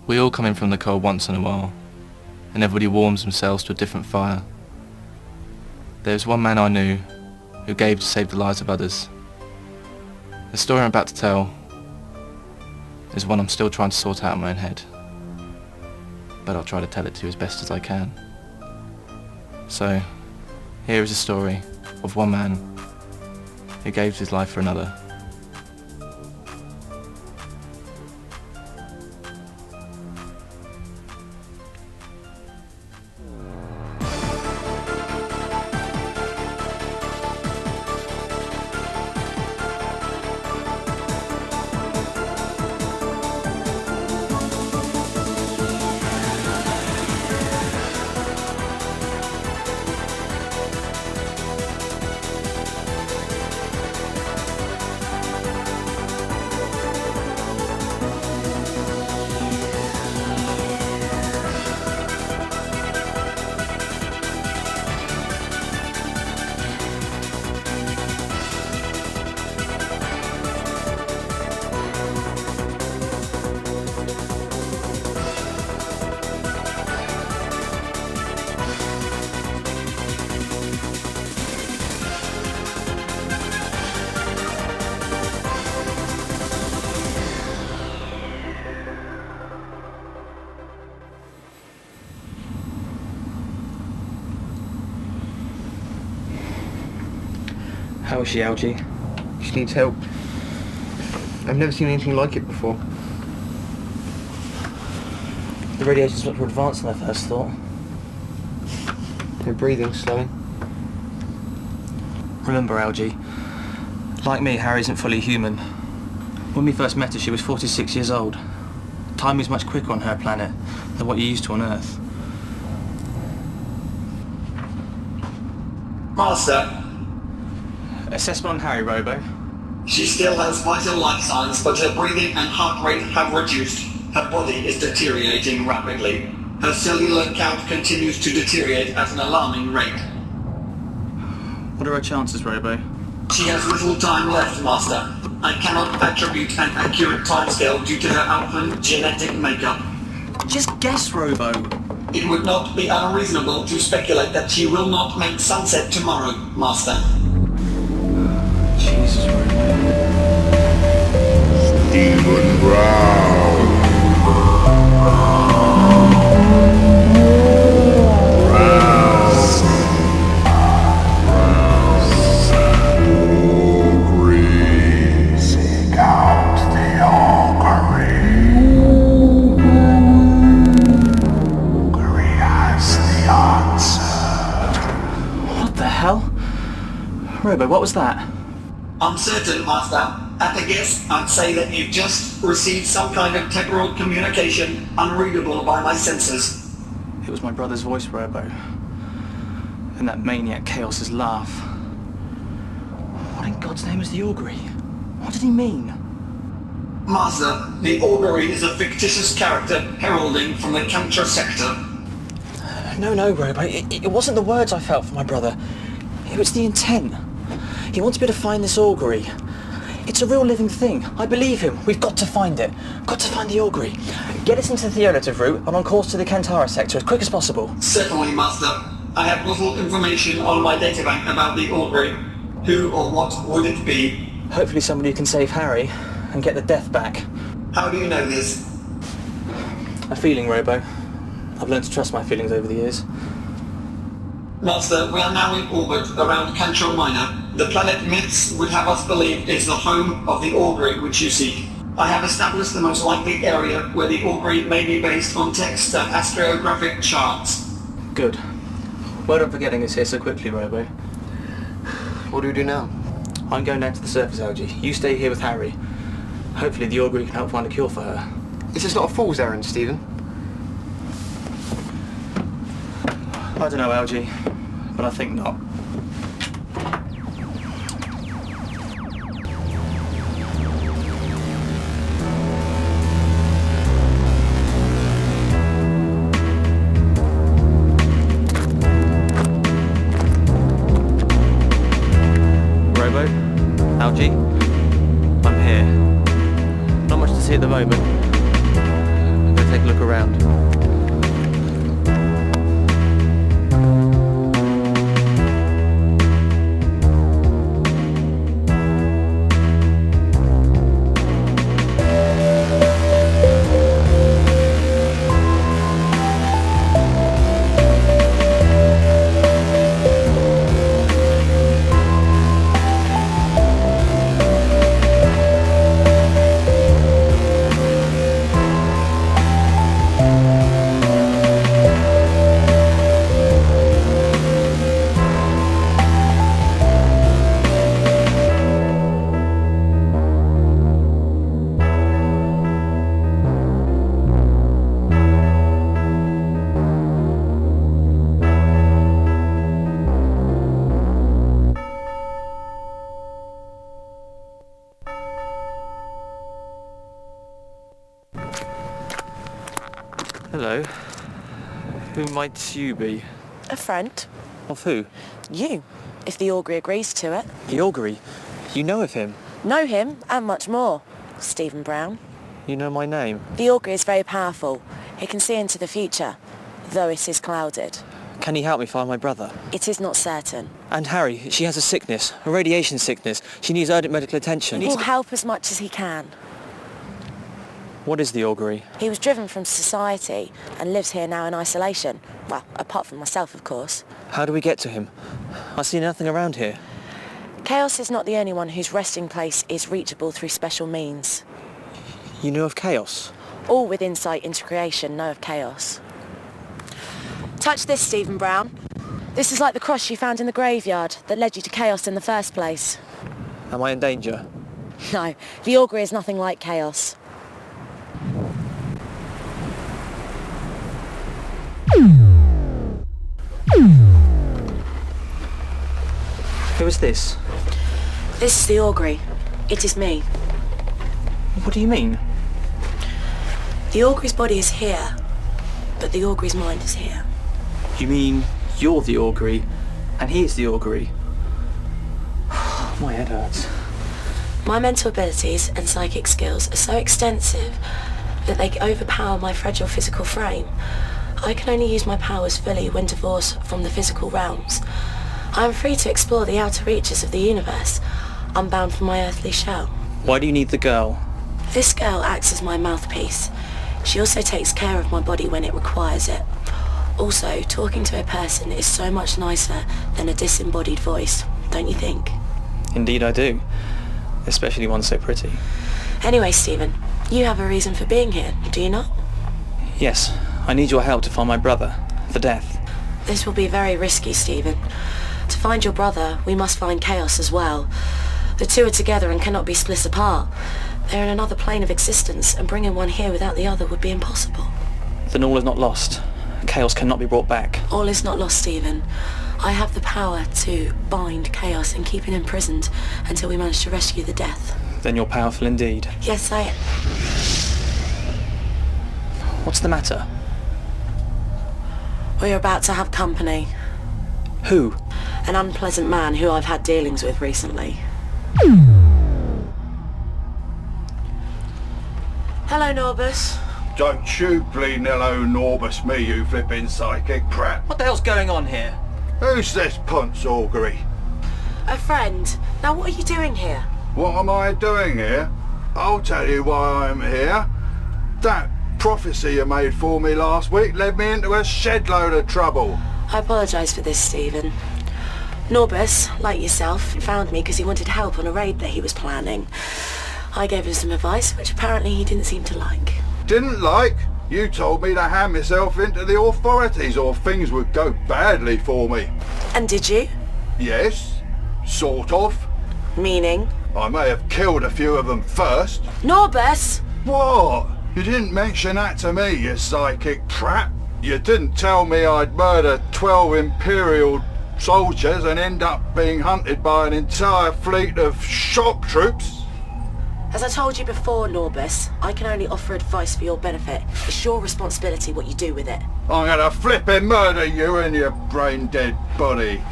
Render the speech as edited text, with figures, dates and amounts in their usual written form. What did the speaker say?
We all come in from the cold once in a while, and everybody warms themselves to a different fire. There was one man I knew who gave to save the lives of others. The story I'm about to tell is one I'm still trying to sort out in my own head, but I'll try to tell it to you as best as I can. So, here is a story of one man who gave his life for another. How is she, Algie? She needs help. I've never seen anything like it before. The radiation's much more advanced than I first thought. Her breathing's slowing. Remember, Algie, like me, Harry isn't fully human. When we first met her, she was 46 years old. Time is much quicker on her planet than what you're used to on Earth. Master, Assessment on Harry, Robo. she still has vital life signs, but her breathing and heart rate have reduced. Her body is deteriorating rapidly. Her cellular count continues to deteriorate at an alarming rate. What are her chances, Robo? She has little time left, Master. I cannot attribute an accurate timescale due to her alpha genetic makeup. Just guess, Robo. It would not be unreasonable to speculate that she will not make sunset tomorrow, Master. Jesus, Robo. Stephen Brown. Augury. Seek out the Augury. Augury has the answer. What the hell? Robo, what was that? Uncertain, Master. At a guess, I'd say that you've just received some kind of temporal communication unreadable by my senses. It was my brother's voice, Robo. And that maniac Kaos's laugh. What in God's name is the Augury? What did he mean? Master, the Augury is a fictitious character heralding from the Kantra sector. No, Robo. It wasn't the words I felt for my brother. It was the intent. He wants me to find this Augury. It's a real living thing. I believe him. We've got to find it. Got to find the Augury. Get us into the theolative route and on course to the Kantara sector as quick as possible. Certainly, Master. I have little information on my databank about the Augury. Who or what would it be? Hopefully somebody who can save Harry and get the death back. How do you know this? A feeling, Robo. I've learned to trust my feelings over the years. Master, we are now in orbit around Kantra Minor. The planet myths would have us believe is the home of the Augury which you seek. I have established the most likely area where the Augury may be based on text and astrographic charts. Good. Well done for getting us here so quickly, Robo. What do we do now? I'm going down to the surface, Algie. You stay here with Harry. Hopefully the Augury can help find a cure for her. Is this not a fool's errand, Stephen? I don't know, Algie, but I think not. Robo, Algie, I'm here. Not much to see at the moment, but better take a look around. Hello. Who might you be? A friend. Of who? You, if the Augury agrees to it. The Augury. You know of him. Know him, and much more. Stephen Brown. You know my name. The Augury is very powerful. He can see into the future, though it is clouded. Can he help me find my brother? It is not certain. And Harri, she has a sickness, a radiation sickness. She needs urgent medical attention. He will help as much as he can. What is the Augury? He was driven from society and lives here now in isolation. Well, apart from myself, of course. How do we get to him? I see nothing around here. Kaos is not the only one whose resting place is reachable through special means. You know of Kaos? All with insight into creation know of Kaos. Touch this, Stephen Brown. This is like the cross you found in the graveyard that led you to Kaos in the first place. Am I in danger? No, the Augury is nothing like Kaos. Who is this? This is the Augury. It is me. What do you mean? The Augury's body is here, but the Augury's mind is here. You mean you're the Augury, and he is the Augury? My head hurts. My mental abilities and psychic skills are so extensive that they overpower my fragile physical frame. I can only use my powers fully when divorced from the physical realms. I am free to explore the outer reaches of the universe, unbound from my earthly shell. Why do you need the girl? This girl acts as my mouthpiece. She also takes care of my body when it requires it. Also, talking to a person is so much nicer than a disembodied voice, don't you think? Indeed I do. Especially one so pretty. Anyway, Stephen, you have a reason for being here, do you not? Yes, I need your help to find my brother, the Death. This will be very risky, Stephen. To find your brother, we must find Kaos as well. The two are together and cannot be split apart. They're in another plane of existence, and bringing one here without the other would be impossible. Then all is not lost. Kaos cannot be brought back. All is not lost, Stephen. I have the power to bind Kaos and keep him imprisoned until we manage to rescue the Death. Then you're powerful indeed. Yes, I... What's the matter? We're about to have company. Who? An unpleasant man who I've had dealings with recently. Hello, Norbus. Don't you bleeding hello Norbus me, you flipping psychic prat. What the hell's going on here? Who's this punce Augury? A friend. Now, what are you doing here? What am I doing here? I'll tell you why I'm here. That prophecy you made for me last week led me into a shed load of trouble. I apologise for this, Stephen. Norbus, like yourself, found me because he wanted help on a raid that he was planning. I gave him some advice, which apparently he didn't seem to like. Didn't like? You told me to hand myself into the authorities or things would go badly for me. And did you? Yes, sort of. Meaning? I may have killed a few of them first. Norbus! What? You didn't mention that to me, you psychic prat. You didn't tell me I'd murder 12 Imperial soldiers and end up being hunted by an entire fleet of shock troops. As I told you before, Norbus, I can only offer advice for your benefit. It's your responsibility what you do with it. I'm gonna flippin' murder you and your brain-dead body.